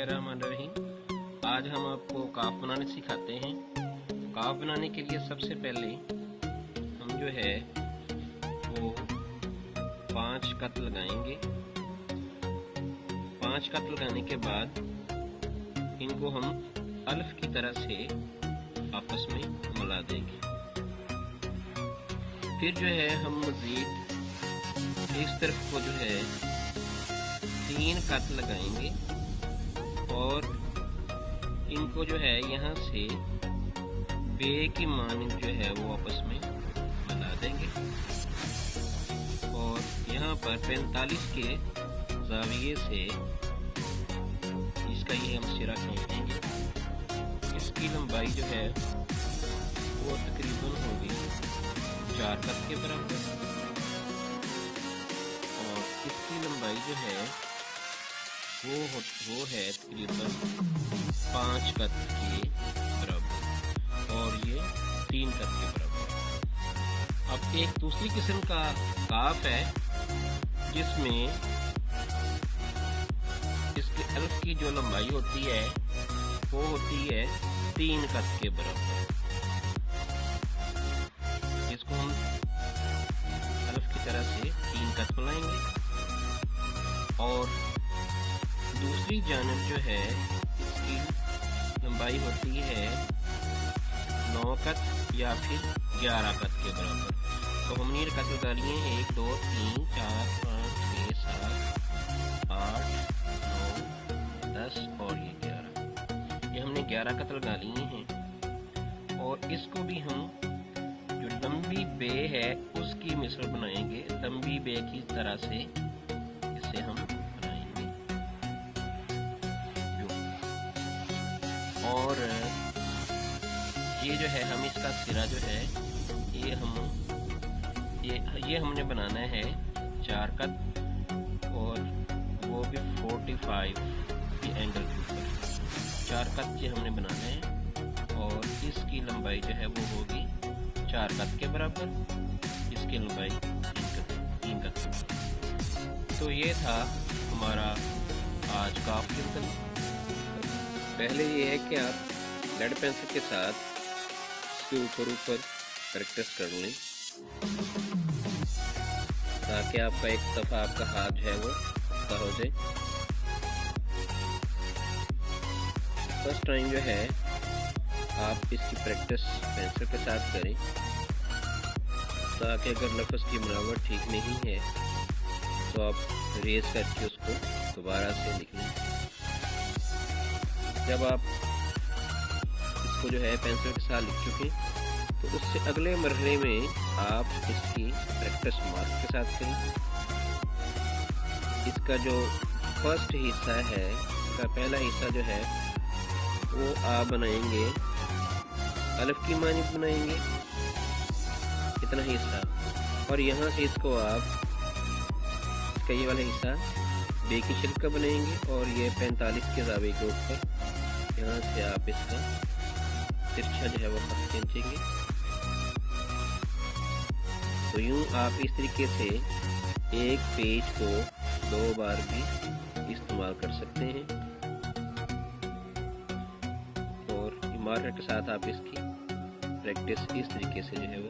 बिस्मिल्लाहिर्रहमानिर्रहीम। आज हम आपको काफ बनाने सिखाते हैं। काफ बनाने के लिए सबसे पहले हम जो है वो 5 कत लगाएंगे। 5 कत लगाने के बाद इनको हम अल्फ की तरह से आपस में मिला देंगे। फिर जो है हम मज़ीद इस तरफ को जो है 3 कत लगाएंगे और इनको जो है यहाँ से बे की मानिंद जो है वो आपस में मिला देंगे और यहाँ पर 45 के ज़ाविये से इसका ये हम सिरा खींचेंगे। इसकी लंबाई जो है वो तकरीबन होगी 4 कत के बराबर और इसकी लंबाई जो है वो है तकरीबन 5 कत के बराबर और ये 3 कत के बराबर। अब एक दूसरी किस्म का काफ है जिसमें इसके अल्फ की जो लंबाई होती है वो होती है 3 कत के बराबर। इसको हम अल्फ की तरह से 3 कत बनाएंगे और दूसरी जानिब जो है इसकी लंबाई होती है 9 कत या फिर 11 कत के बराबर। तो हमने कत लगा लिए 1 2 3 4 5 6 7 8 9 10 और ये 11। ये हमने 11 कत लगा लिए हैं और इसको भी हम जो लंबी बे है उसकी मिसल बनाएंगे। लंबी बे की तरह से इसे हम और ये जो है हम इसका सिरा जो है ये हमने बनाना है 4 कत और वो भी 45 के एंगल के ऊपर 4 कत ये हमने बनाना है और इसकी लंबाई जो है वो होगी 4 कत के बराबर। इसकी लंबाई 3 कत। तो ये था हमारा आज का ऑप्शन। पहले ये है कि आप लेड पेंसिल के साथ इसके ऊपर प्रैक्टिस कर लें ताकि आपका एक दफ़ा आपका हाथ जो है वो पक्का हो जाए। फर्स्ट टाइम जो है आप इसकी प्रैक्टिस पेंसिल के साथ करें ताकि अगर लफ्ज़ की बनावट ठीक नहीं है तो आप रेज करके उसको दोबारा से लिख लें। जब आप इसको जो है पेंसिल के साथ लिख चुके तो उससे अगले मरहले में आप इसकी प्रैक्टिस मार्क के साथ करें। इसका जो फर्स्ट हिस्सा है, इसका पहला हिस्सा जो है वो आप बनाएंगे अलिफ की मानी बनाएंगे इतना हिस्सा और यहाँ से इसको आप इसका ये वाला हिस्सा बे की शिल्प का बनाएंगे और ये 45 के ज़ाविये के ऊपर यहाँ से आप इसका तिरछा जो है वो खत खींचेंगे। तो यूं आप इस तरीके से एक पेज को 2 बार भी इस्तेमाल कर सकते हैं और मार्कर के साथ आप इसकी प्रैक्टिस इस तरीके से जो है वो